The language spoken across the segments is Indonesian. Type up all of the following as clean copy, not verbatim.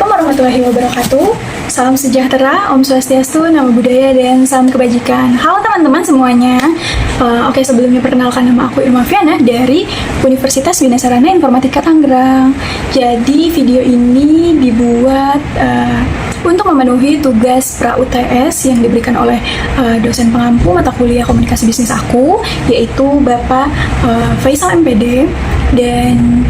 Assalamualaikum warahmatullahi wabarakatuh. Salam sejahtera, Om Swastiastu, Namo Buddhaya, dan salam kebajikan. Halo teman-teman semuanya. Oke, sebelumnya perkenalkan, nama aku Irma Fiana dari Universitas Bina Sarana Informatika Tangerang. Jadi video ini dibuat untuk memenuhi tugas pra-UTS yang diberikan oleh dosen pengampu mata kuliah komunikasi bisnis aku, yaitu Bapak Faisal MPD. Dan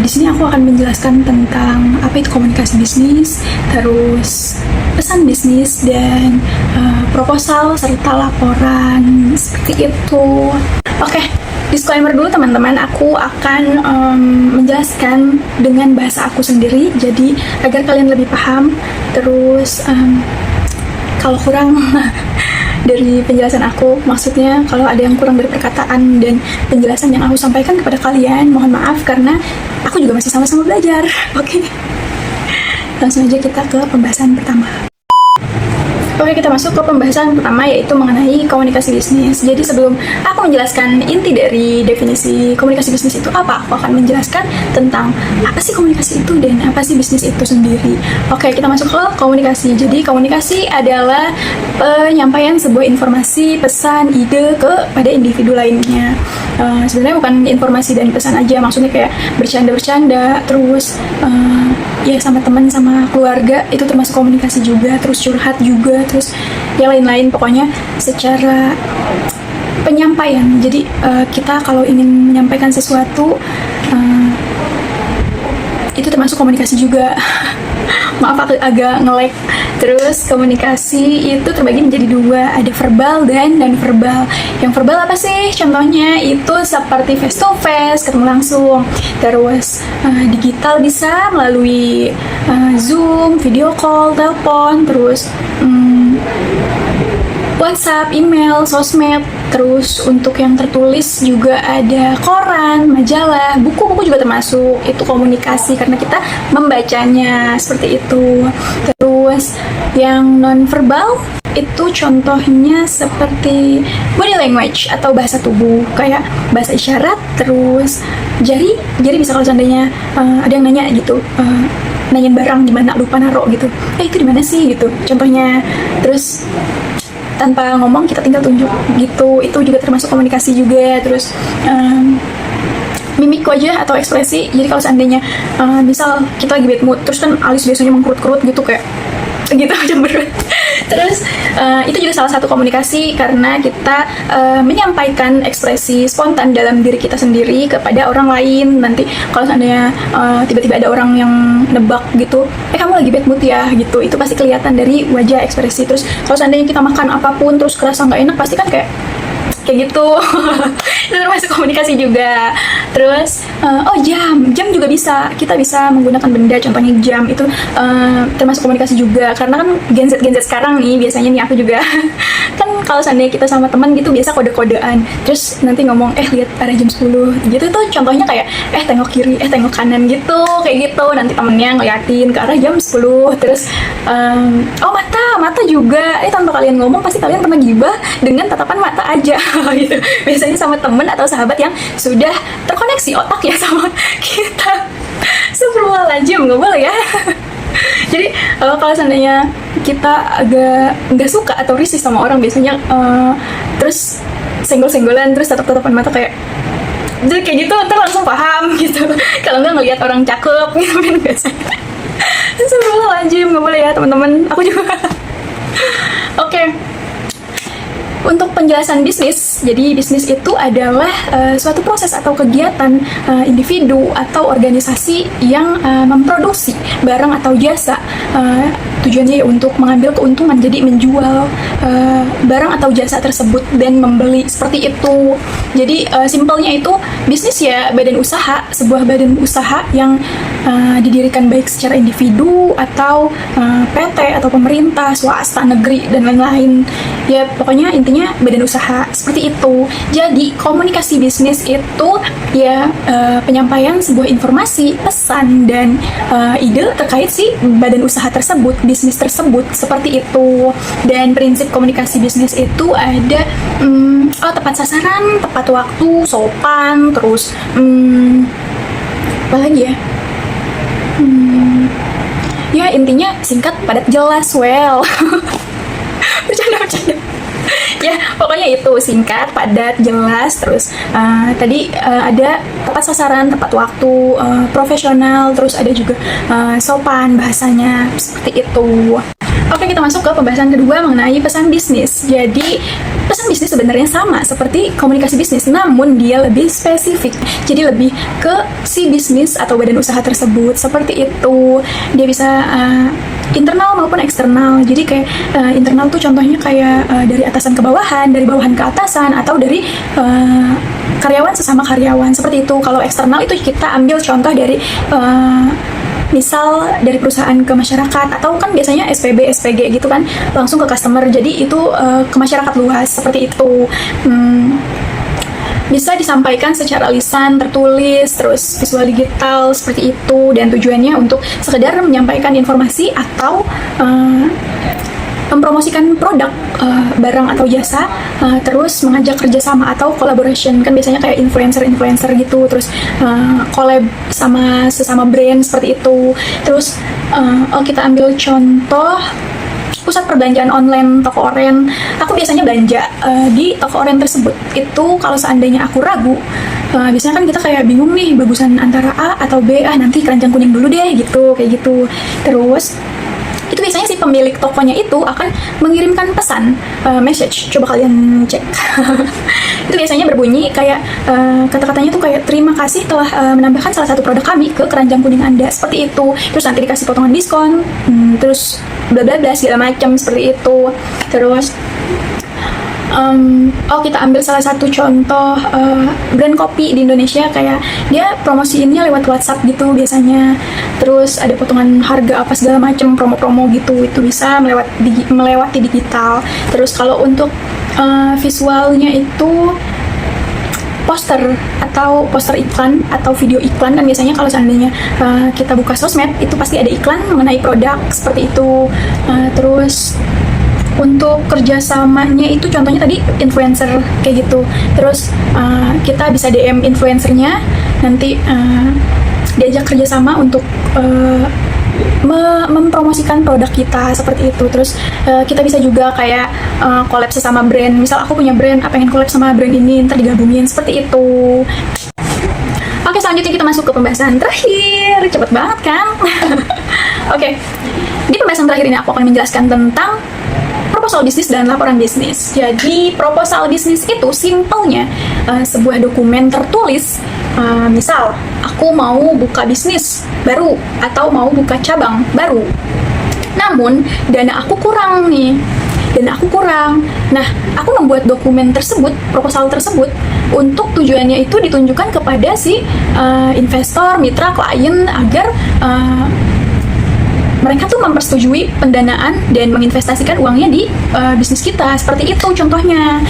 di sini aku akan menjelaskan tentang apa itu komunikasi bisnis, terus pesan bisnis, dan proposal serta laporan seperti itu. Oke, disclaimer dulu teman-teman, aku akan menjelaskan dengan bahasa aku sendiri, jadi agar kalian lebih paham. Terus kalau kurang dari penjelasan aku, maksudnya kalau ada yang kurang dari perkataan dan penjelasan yang aku sampaikan kepada kalian, mohon maaf karena aku juga masih sama-sama belajar. Oke, langsung aja kita ke pembahasan pertama. Oke, kita masuk ke pembahasan pertama, yaitu mengenai komunikasi bisnis. Jadi sebelum aku menjelaskan inti dari definisi komunikasi bisnis itu apa, aku akan menjelaskan tentang apa sih komunikasi itu dan apa sih bisnis itu sendiri. Oke, kita masuk ke komunikasi. Jadi komunikasi adalah penyampaian sebuah informasi, pesan, ide kepada individu lainnya. Sebenarnya bukan informasi dan pesan aja, maksudnya kayak bercanda-bercanda, terus ya sama teman, sama keluarga, itu termasuk komunikasi juga, terus curhat juga, terus yang lain-lain, pokoknya secara penyampaian. Jadi kita kalau ingin menyampaikan sesuatu itu termasuk komunikasi juga. Maaf aku agak nge-lag. Terus komunikasi itu terbagi menjadi dua, ada verbal dan non-verbal. Yang verbal apa sih? Contohnya itu seperti face to face, ketemu langsung. Terus digital bisa melalui Zoom, video call, telepon, terus WhatsApp, email, sosmed. Terus untuk yang tertulis juga ada koran, majalah, buku-buku juga termasuk. Itu komunikasi karena kita membacanya seperti itu. Terus yang non-verbal itu contohnya seperti body language atau bahasa tubuh, kayak bahasa isyarat, terus jari bisa kalau seandainya ada yang nanya gitu, nanyain barang di mana, lupa naro gitu, itu di mana sih gitu contohnya. Terus tanpa ngomong kita tinggal tunjuk gitu, itu juga termasuk komunikasi juga. Terus mimik wajah atau ekspresi, jadi kalau seandainya misal kita lagi bad mood, terus kan alis biasanya mengkerut-kerut gitu kayak gitu cemberut. Terus itu juga salah satu komunikasi karena kita menyampaikan ekspresi spontan dalam diri kita sendiri kepada orang lain. Nanti kalau seandainya tiba-tiba ada orang yang nebak gitu, kamu lagi bad mood ya gitu, itu pasti kelihatan dari wajah, ekspresi. Terus kalau seandainya kita makan apapun terus kerasa nggak enak, pasti kan kayak gitu. Itu termasuk komunikasi juga. Terus jam juga bisa, kita bisa menggunakan benda, contohnya jam, itu termasuk komunikasi juga. Karena kan Gen Z sekarang nih, biasanya nih aku juga kan kalau seandainya kita sama teman gitu biasa kode-kodean, terus nanti ngomong lihat arah jam 10 gitu. Tuh contohnya kayak tengok kiri, tengok kanan gitu, kayak gitu. Nanti temennya ngeliatin ke arah jam 10. Terus mata juga, tanpa kalian ngomong pasti kalian pernah gibah dengan tatapan mata aja. Gitu. Biasanya sama temen atau sahabat yang sudah terkoneksi otak ya sama kita. Astagfirullahaladzim, nggak boleh ya. Jadi kalau seandainya kita agak nggak suka atau risih sama orang, biasanya terus senggol-senggolan, terus tatap-tatapan mata kayak jadi kayak gitu, ntar langsung paham gitu. Kalau nggak ngelihat orang cakep gitu kan biasa. Astagfirullahaladzim, nggak boleh ya teman-teman, aku juga. Oke. Untuk penjelasan bisnis, jadi bisnis itu adalah suatu proses atau kegiatan individu atau organisasi yang memproduksi barang atau jasa. Tujuannya untuk mengambil keuntungan, jadi menjual barang atau jasa tersebut dan membeli, seperti itu. Jadi simpelnya itu bisnis ya badan usaha, sebuah badan usaha yang didirikan baik secara individu atau PT atau pemerintah, swasta, negeri, dan lain-lain. Ya pokoknya intinya badan usaha seperti itu. Jadi komunikasi bisnis itu ya penyampaian sebuah informasi, pesan, dan ide terkait si badan usaha tersebut, bisnis tersebut, seperti itu. Dan prinsip komunikasi bisnis itu ada tepat sasaran, tepat waktu, sopan, terus apa lagi ya, Ya intinya singkat, padat, jelas, well. Bercanda. Ya pokoknya itu singkat, padat, jelas. Terus tadi ada tepat sasaran, tepat waktu, profesional. Terus ada juga sopan bahasanya, seperti itu. Oke, kita masuk ke pembahasan kedua mengenai pesan bisnis. Jadi pesan bisnis sebenarnya sama seperti komunikasi bisnis, namun dia lebih spesifik. Jadi lebih ke si bisnis atau badan usaha tersebut, seperti itu. Dia bisa internal maupun eksternal. Jadi kayak internal tuh contohnya kayak dari atasan ke bawahan, dari bawahan ke atasan, atau dari karyawan sesama karyawan, seperti itu. Kalau eksternal itu kita ambil contoh dari misal dari perusahaan ke masyarakat, atau kan biasanya SPB, SPG gitu kan, langsung ke customer. Jadi itu ke masyarakat luas, seperti itu. Bisa disampaikan secara lisan, tertulis, terus visual digital, seperti itu. Dan tujuannya untuk sekedar menyampaikan informasi atau mempromosikan produk, barang atau jasa, terus mengajak kerjasama atau collaboration. Kan biasanya kayak influencer gitu, terus collab sama sesama brand, seperti itu. Terus kita ambil contoh pusat perbelanjaan online, toko oren. Aku biasanya belanja di toko oren tersebut. Itu kalau seandainya aku ragu, biasanya kan kita kayak bingung nih bagusan antara A atau B. Nanti keranjang kuning dulu deh, gitu, kayak gitu. Terus itu biasanya si pemilik tokonya itu akan mengirimkan pesan, message. Coba kalian cek. Itu biasanya berbunyi kayak kata-katanya tuh kayak, terima kasih telah menambahkan salah satu produk kami ke keranjang kuning Anda, seperti itu. Terus nanti dikasih potongan diskon, terus bla bla bla segala macam, seperti itu. Terus kita ambil salah satu contoh brand kopi di Indonesia, kayak dia promosiinnya lewat WhatsApp gitu biasanya. Terus ada potongan harga apa segala macam, promo-promo gitu. Itu bisa melewati digital. Terus kalau untuk visualnya itu poster atau poster iklan atau video iklan. Dan biasanya kalau seandainya kita buka sosmed, itu pasti ada iklan mengenai produk, seperti itu. Terus untuk kerjasamanya itu contohnya tadi influencer, kayak gitu. Terus kita bisa DM influencernya, nanti diajak kerjasama untuk mempromosikan produk kita, seperti itu. Terus kita bisa juga kayak collab sesama brand. Misal aku punya brand, pengen collab sama brand ini, ntar digabungin, seperti itu. Oke, selanjutnya kita masuk ke pembahasan terakhir. Cepet banget kan? Oke, di pembahasan terakhir ini aku akan menjelaskan tentang proposal bisnis dan laporan bisnis. Jadi proposal bisnis itu simpelnya sebuah dokumen tertulis. Misal aku mau buka bisnis baru atau mau buka cabang baru, namun dana aku kurang nih, Nah, aku membuat dokumen tersebut, proposal tersebut, untuk tujuannya itu ditunjukkan kepada si investor, mitra, klien, agar mereka tuh mempersetujui pendanaan dan menginvestasikan uangnya di bisnis kita, seperti itu contohnya.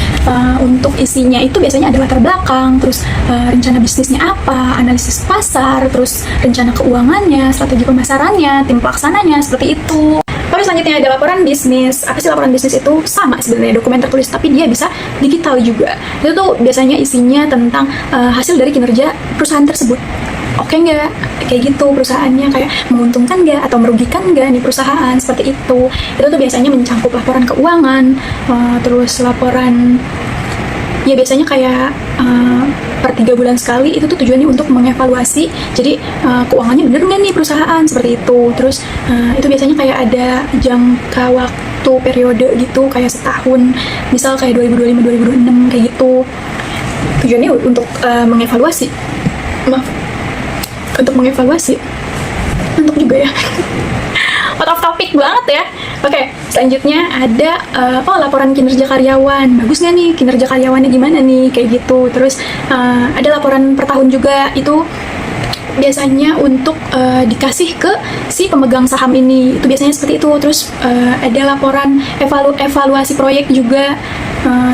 Untuk isinya itu biasanya ada latar belakang, terus rencana bisnisnya apa, analisis pasar, terus rencana keuangannya, strategi pemasarannya, tim pelaksananya, seperti itu. Lalu selanjutnya ada laporan bisnis. Apa sih laporan bisnis itu? Sama sebenarnya, dokumen tertulis, tapi dia bisa digital juga. Itu tuh biasanya isinya tentang hasil dari kinerja perusahaan tersebut. Oke nggak? Kayak gitu, perusahaannya kayak menguntungkan nggak atau merugikan nggak nih perusahaan, seperti itu. Itu tuh biasanya mencakup laporan keuangan, terus laporan, ya biasanya kayak per 3 bulan sekali. Itu tuh tujuannya untuk mengevaluasi, jadi keuangannya bener nggak nih perusahaan, seperti itu. Terus itu biasanya kayak ada jangka waktu periode gitu, kayak setahun, misal kayak 2025-2026, kayak gitu. Tujuannya untuk mengevaluasi, untuk juga ya. Out of topic banget ya. Oke, selanjutnya ada laporan kinerja karyawan. Bagus nggak nih kinerja karyawannya, gimana nih, kayak gitu. Terus ada laporan per tahun juga. Itu biasanya untuk dikasih ke si pemegang saham ini. Itu biasanya seperti itu. Terus ada laporan evaluasi proyek juga.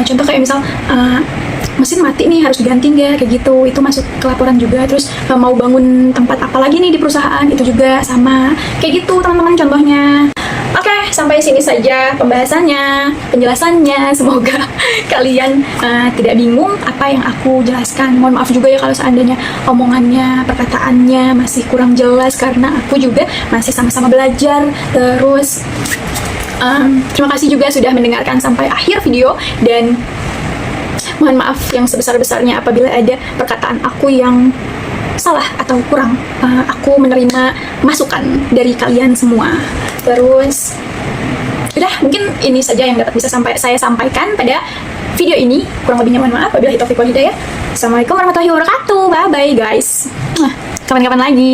Contoh kayak misal mesin mati nih, harus diganti nggak, kayak gitu. Itu masuk ke laporan juga. Terus mau bangun tempat apa lagi nih di perusahaan, itu juga sama, kayak gitu teman-teman contohnya. Oke, sampai sini saja pembahasannya, penjelasannya. Semoga kalian tidak bingung apa yang aku jelaskan. Mohon maaf juga ya kalau seandainya omongannya, perkataannya masih kurang jelas, karena aku juga masih sama-sama belajar. Terus terima kasih juga sudah mendengarkan sampai akhir video, dan mohon maaf yang sebesar-besarnya apabila ada perkataan aku yang salah atau kurang. Aku menerima masukan dari kalian semua. Terus udah, mungkin ini saja yang dapat bisa saya sampaikan pada video ini. Kurang lebihnya mohon maaf. Wabillahi taufiq wal hidayah. Assalamualaikum warahmatullahi wabarakatuh. Bye bye guys. Kapan-kapan lagi.